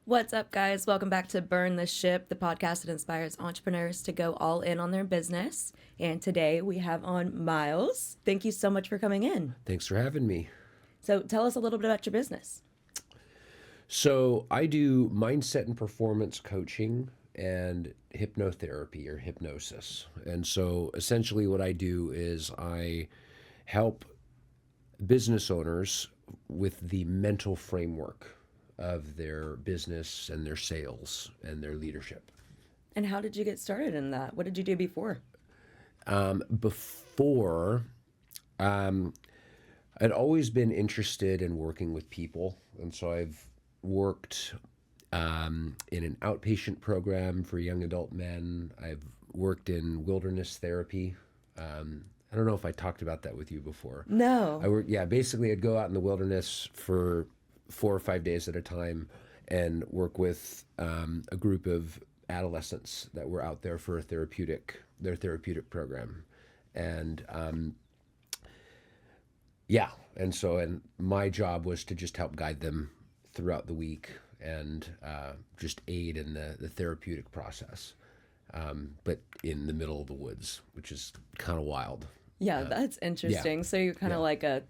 What's up, guys? Welcome back to Burn the Ship, the podcast that inspires entrepreneurs to go all in on their business. And today we have on Miles. Thank you so much for coming in. Thanks for having me. So, tell us a little bit about your business. So I do mindset and performance coaching and hypnotherapy or hypnosis. And so essentially what I do is I help business owners with the mental framework of their business and their sales and their leadership. And how did you get started in that? What did you do before? Before, I'd always been interested in working with people. And so I've worked in an outpatient program for young adult men. I've worked in wilderness therapy. I don't know if I talked about that with you before. No. Basically I'd go out in the wilderness for 4 or 5 days at a time and work with a group of adolescents that were out there for their therapeutic program. And and my job was to just help guide them throughout the week and just aid in the therapeutic process, but in the middle of the woods, which is kind of wild. Yeah, that's interesting. So you're kind of like a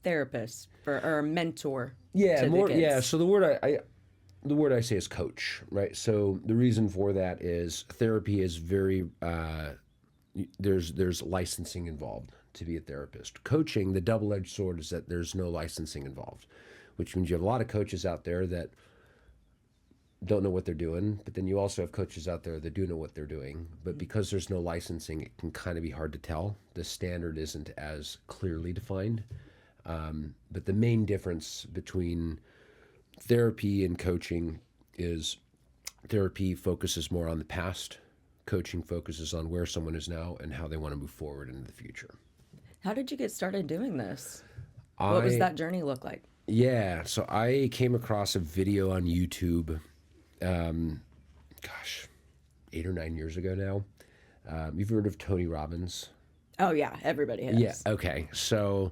therapist or a mentor. Yeah, to more. the kids. Yeah, so the word I say is coach, right? So the reason for that is therapy is very there's licensing involved to be a therapist. Coaching, the double-edged sword is that there's no licensing involved, which means you have a lot of coaches out there that don't know what they're doing, but then you also have coaches out there that do know what they're doing. But because there's no licensing, it can kind of be hard to tell. The standard isn't as clearly defined. But the main difference between therapy and coaching is therapy focuses more on the past. Coaching focuses on where someone is now and how they want to move forward into the future. How did you get started doing this? What was that journey look like? Yeah, so I came across a video on YouTube, 8 or 9 years ago now. You've heard of Tony Robbins? Oh, yeah, everybody has. Yeah, okay. So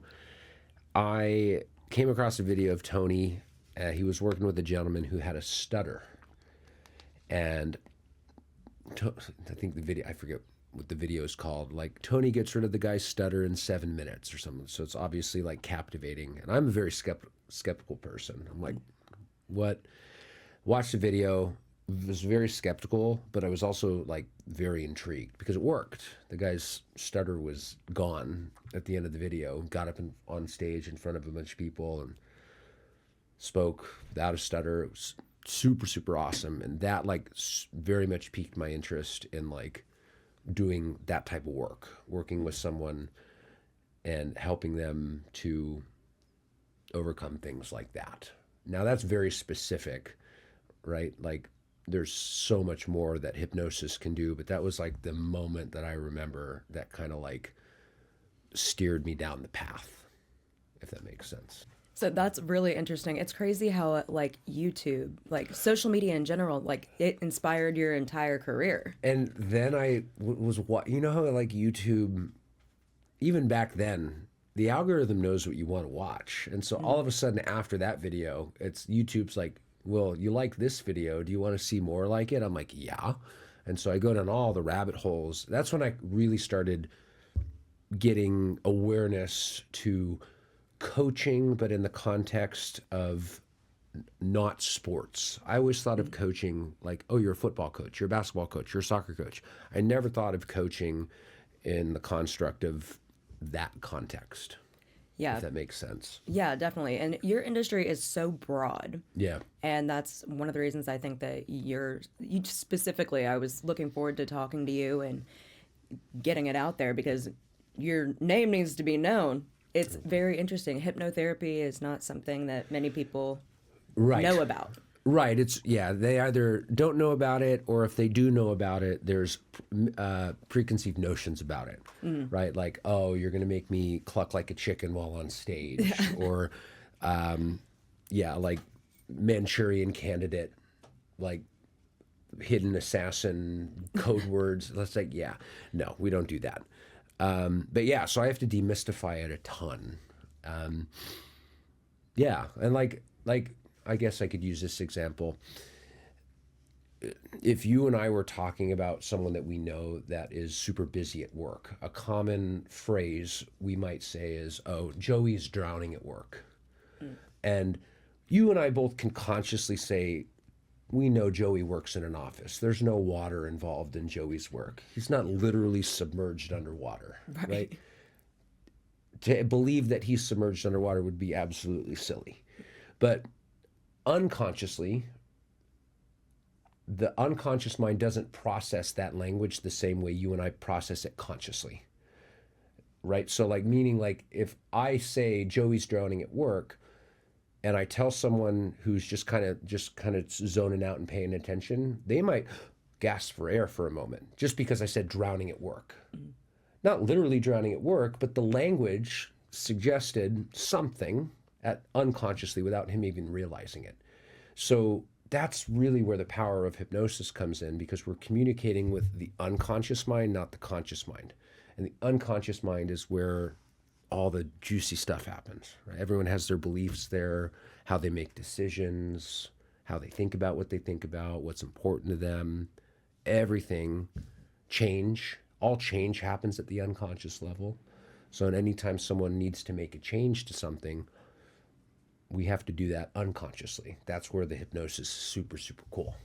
I came across a video of Tony. He was working with a gentleman who had a stutter. And I think I forget what the video is called. Like, Tony gets rid of the guy's stutter in 7 minutes or something. So it's obviously like captivating. And I'm a very skeptical person. I'm like, what? Watched the video, was very skeptical, but I was also like very intrigued because it worked. The guy's stutter was gone at the end of the video, got up on stage in front of a bunch of people and spoke without a stutter. It was super, super awesome. And that like very much piqued my interest in like doing that type of work, working with someone and helping them to overcome things like that. Now that's very specific, right? Like there's so much more that hypnosis can do, but that was like the moment that I remember that kind of like steered me down the path, if that makes sense. So that's really interesting. It's crazy how like YouTube, like social media in general, like it inspired your entire career. And then was what, you know how like YouTube, even back then, the algorithm knows what you want to watch. And so all of a sudden after that video, YouTube's like, well, you like this video. Do you want to see more like it? I'm like, yeah. And so I go down all the rabbit holes. That's when I really started getting awareness to coaching, but in the context of not sports. I always thought of coaching like, oh, you're a football coach, you're a basketball coach, you're a soccer coach. I never thought of coaching in the construct of that context. Yeah. If that makes sense. Yeah, definitely. And your industry is so broad. Yeah. And that's one of the reasons I think that you specifically, I was looking forward to talking to you and getting it out there because your name needs to be known. It's very interesting. Hypnotherapy is not something that many people know about. Right. They either don't know about it, or if they do know about it, there's preconceived notions about it, right? Like, oh, you're going to make me cluck like a chicken while on stage, or, like Manchurian Candidate, like hidden assassin code words. Let's like, no, we don't do that. So I have to demystify it a ton. And like I guess I could use this example. If you and I were talking about someone that we know that is super busy at work, a common phrase we might say is, "Oh, Joey's drowning at work." And you and I both can consciously say, we know Joey works in an office. There's no water involved in Joey's work. He's not literally submerged underwater, right? To believe that he's submerged underwater would be absolutely silly. But unconsciously, the unconscious mind doesn't process that language the same way you and I process it consciously, right? So like, meaning like, if I say Joey's drowning at work and I tell someone who's just kind of zoning out and paying attention, they might gasp for air for a moment just because I said drowning at work. Not literally drowning at work, but the language suggested something unconsciously without him even realizing it. So that's really where the power of hypnosis comes in, because we're communicating with the unconscious mind, not the conscious mind. And the unconscious mind is where all the juicy stuff happens. Right? Everyone has their beliefs there, how they make decisions, how they think about what they think about, what's important to them, everything. All change happens at the unconscious level. So anytime someone needs to make a change to something, we have to do that unconsciously. That's where the hypnosis is super, super cool.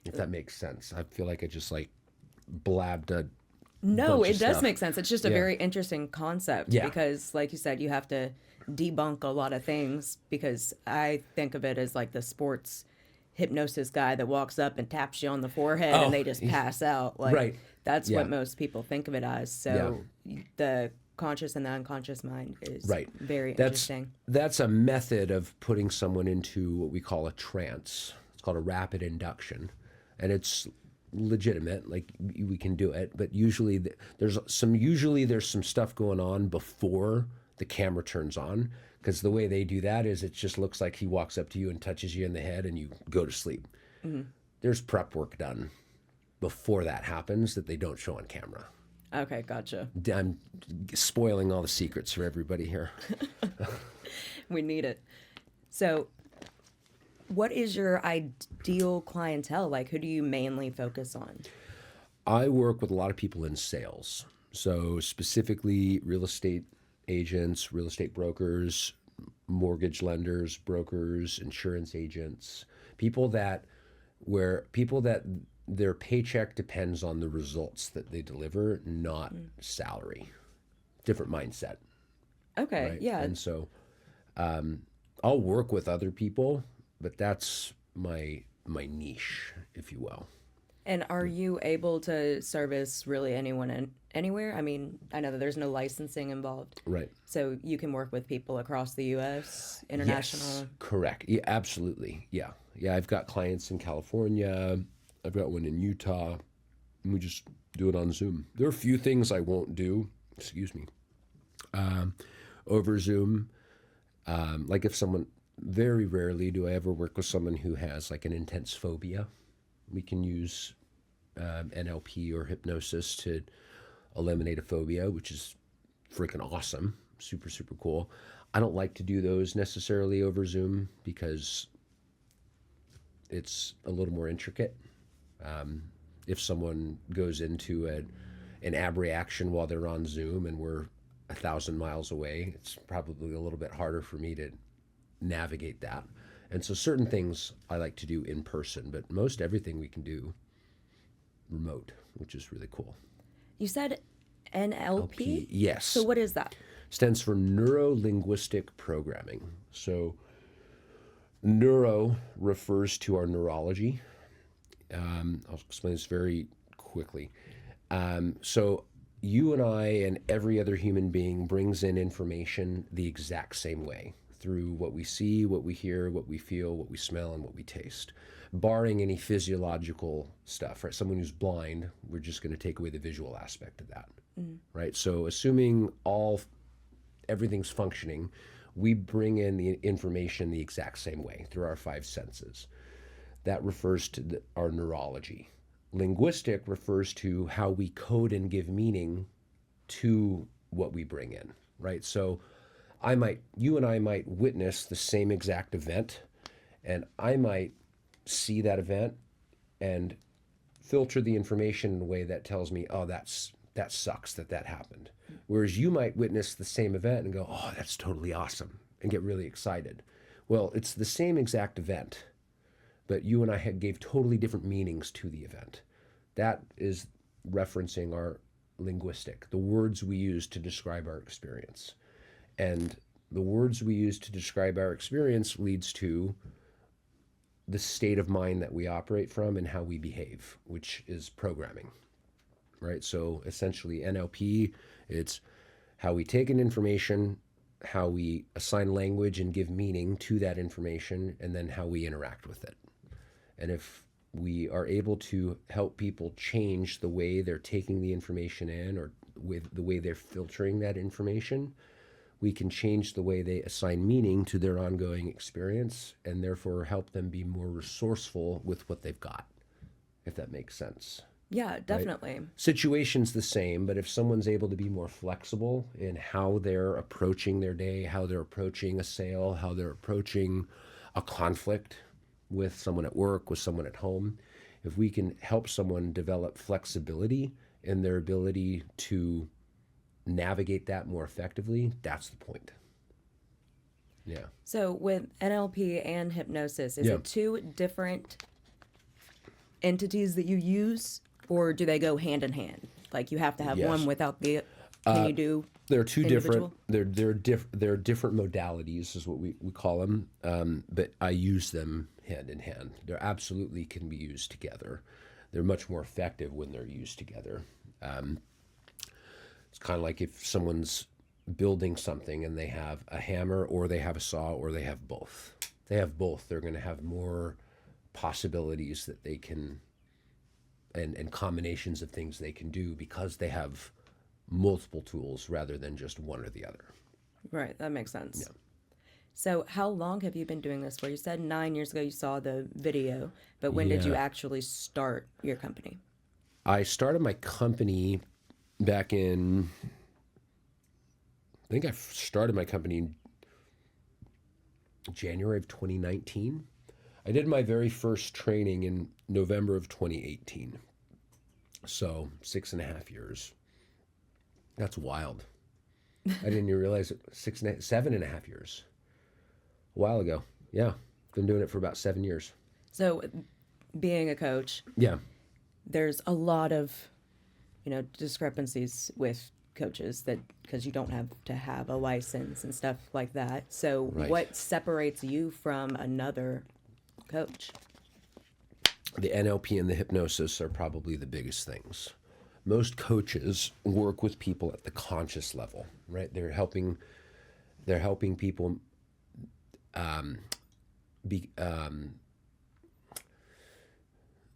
If that makes sense. I feel like I just like blabbed a No, bunch it of does stuff. make sense. It's just a Yeah. very interesting concept Yeah. because, like you said, you have to debunk a lot of things because I think of it as like the sports hypnosis guy that walks up and taps you on the forehead Oh, and they just pass out. Like, right. that's Yeah. what most people think of it as. So the conscious and the unconscious mind is Right. very That's interesting. that's a method of putting someone into what we call a trance. It's called a rapid induction, and it's legitimate. Like we can do it, but usually there's some stuff going on before the camera turns on, because the way they do that is it just looks like he walks up to you and touches you in the head and you go to sleep. There's prep work done before that happens that they don't show on camera. Okay, gotcha. I'm spoiling all the secrets for everybody here. We need it. So, what is your ideal clientele? Like, who do you mainly focus on? I work with a lot of people in sales. So specifically real estate agents, real estate brokers, mortgage lenders, brokers, insurance agents, people that their paycheck depends on the results that they deliver, not salary. Different mindset. Okay, Right? yeah. And so I'll work with other people, but that's my niche, if you will. And are you able to service really anyone anywhere? I mean, I know that there's no licensing involved. Right. So you can work with people across the U.S., international. Yes, correct. Yeah, absolutely. Yeah. Yeah, I've got clients in California. I've got one in Utah. And we just do it on Zoom. There are a few things I won't do, over Zoom. Like if someone, very rarely do I ever work with someone who has like an intense phobia. We can use NLP or hypnosis to eliminate a phobia, which is freaking awesome. Super, super cool. I don't like to do those necessarily over Zoom because it's a little more intricate. If someone goes into an abreaction while they're on Zoom and we're 1,000 miles away, it's probably a little bit harder for me to navigate that. And so certain things I like to do in person, but most everything we can do remote, which is really cool. You said NLP? Yes. So what is that? Stands for neuro-linguistic programming. So neuro refers to our neurology. I'll explain this very quickly. So you and I and every other human being brings in information the exact same way through what we see, what we hear, what we feel, what we smell, and what we taste, barring any physiological stuff, right? Someone who's blind, we're just going to take away the visual aspect of that, right? So assuming everything's functioning, we bring in the information the exact same way through our five senses. That refers to our neurology. Linguistic refers to how we code and give meaning to what we bring in, right? So you and I might witness the same exact event, And I might see that event and filter the information in a way that tells me, oh, that sucks that happened. Whereas you might witness the same event and go, oh, that's totally awesome, and get really excited. Well, it's the same exact event, but you and I gave totally different meanings to the event. That is referencing our linguistic, the words we use to describe our experience. And the words we use to describe our experience leads to the state of mind that we operate from and how we behave, which is programming, right? So essentially NLP, it's how we take an information, how we assign language and give meaning to that information, and then how we interact with it. And if we are able to help people change the way they're taking the information in, or with the way they're filtering that information, we can change the way they assign meaning to their ongoing experience, and therefore help them be more resourceful with what they've got, if that makes sense. Yeah, definitely. Right? Situation's the same, but if someone's able to be more flexible in how they're approaching their day, how they're approaching a sale, how they're approaching a conflict with someone at work, with someone at home, if we can help someone develop flexibility in their ability to navigate that more effectively, that's the point. Yeah. So with NLP and hypnosis, is Yeah. it two different entities that you use, or do they go hand in hand? Like you have to have Yes. one without the. Can you do? They're two individual? different. They're different modalities, is what we call them. But I use them hand in hand. They absolutely can be used together. They're much more effective when they're used together. It's kind of like if someone's building something and they have a hammer, or they have a saw, or they have both. If they have both, they're going to have more possibilities that they can, and combinations of things they can do, because they have multiple tools rather than just one or the other. Right, that makes sense. Yeah. So how long have you been doing this for? You said 9 years ago you saw the video, but when did you Yeah. actually start your company? I started my company back in, I think I started my company in January of 2019. I did my very first training in November of 2018. So 6.5 years. That's wild. I didn't even realize it. 7.5 years. A while ago. Yeah. Been doing it for about 7 years. So being a coach, Yeah. there's a lot of, discrepancies with coaches that because you don't have to have a license and stuff like that. So Right. what separates you from another coach? The NLP and the hypnosis are probably the biggest things. Most coaches work with people at the conscious level, right? They're helping people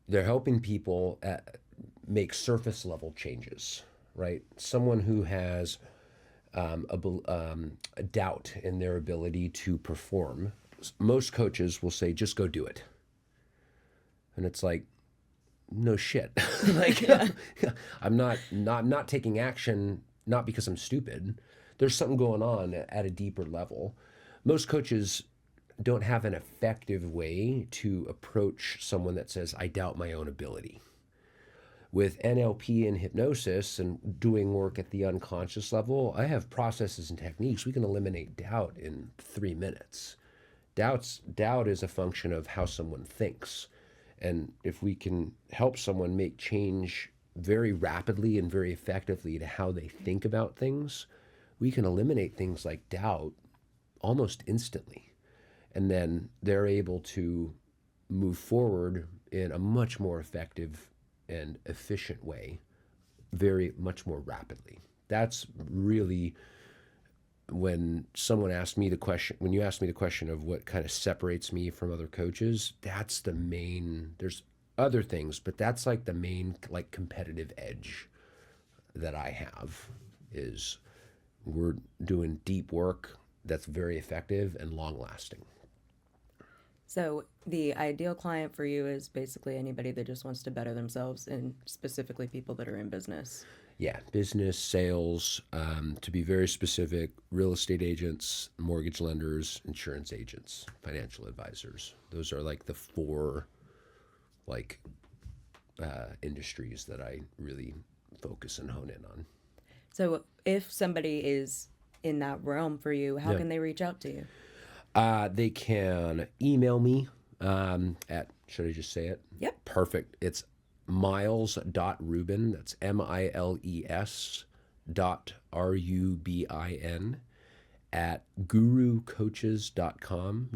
they're helping people make surface level changes, right? Someone who has a doubt in their ability to perform, most coaches will say, just go do it. And it's like, no shit. Like, I'm not taking action, not because I'm stupid. There's something going on at a deeper level. Most coaches don't have an effective way to approach someone that says, I doubt my own ability. With NLP and hypnosis and doing work at the unconscious level, I have processes and techniques. We can eliminate doubt in 3 minutes. Doubt is a function of how someone thinks. And if we can help someone make change very rapidly and very effectively to how they think about things, we can eliminate things like doubt almost instantly. And then they're able to move forward in a much more effective and efficient way, very much more rapidly. That's really when someone asked me the question, when you asked me the question of what kind of separates me from other coaches, that's the main, there's other things, but that's like the main like competitive edge that I have is we're doing deep work that's very effective and long lasting. So the ideal client for you is basically anybody that just wants to better themselves, and specifically people that are in business. Yeah, business, sales, to be very specific, real estate agents, mortgage lenders, insurance agents, financial advisors. Those are like the four like industries that I really focus and hone in on. So if somebody is in that realm for you, how Yeah. can they reach out to you? They can email me at, should I just say it? Yep. Perfect. It's miles.rubin. That's miles dot rubin at gurucoaches.com,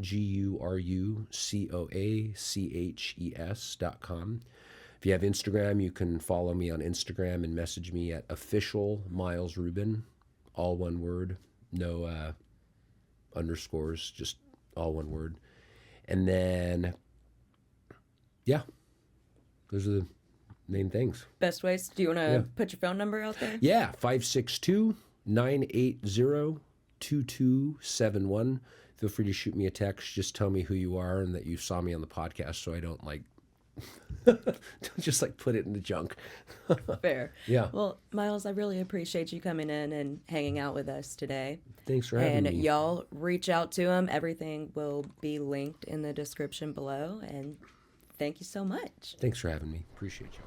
gurucoaches.com. If you have Instagram, you can follow me on Instagram and message me at official Miles Rubin, all one word, no underscores, just all one word. And then, yeah, those are the main things. Best ways? Do you want to Yeah. put your phone number out there? Yeah, 562-980-2271. Feel free to shoot me a text. Just tell me who you are and that you saw me on the podcast so I don't don't just put it in the junk. Fair. Yeah. Well, Miles, I really appreciate you coming in and hanging out with us today. Thanks for having And me. y'all reach out to him. Everything will be linked in the description below. And thank you so much. Thanks for having me. Appreciate you.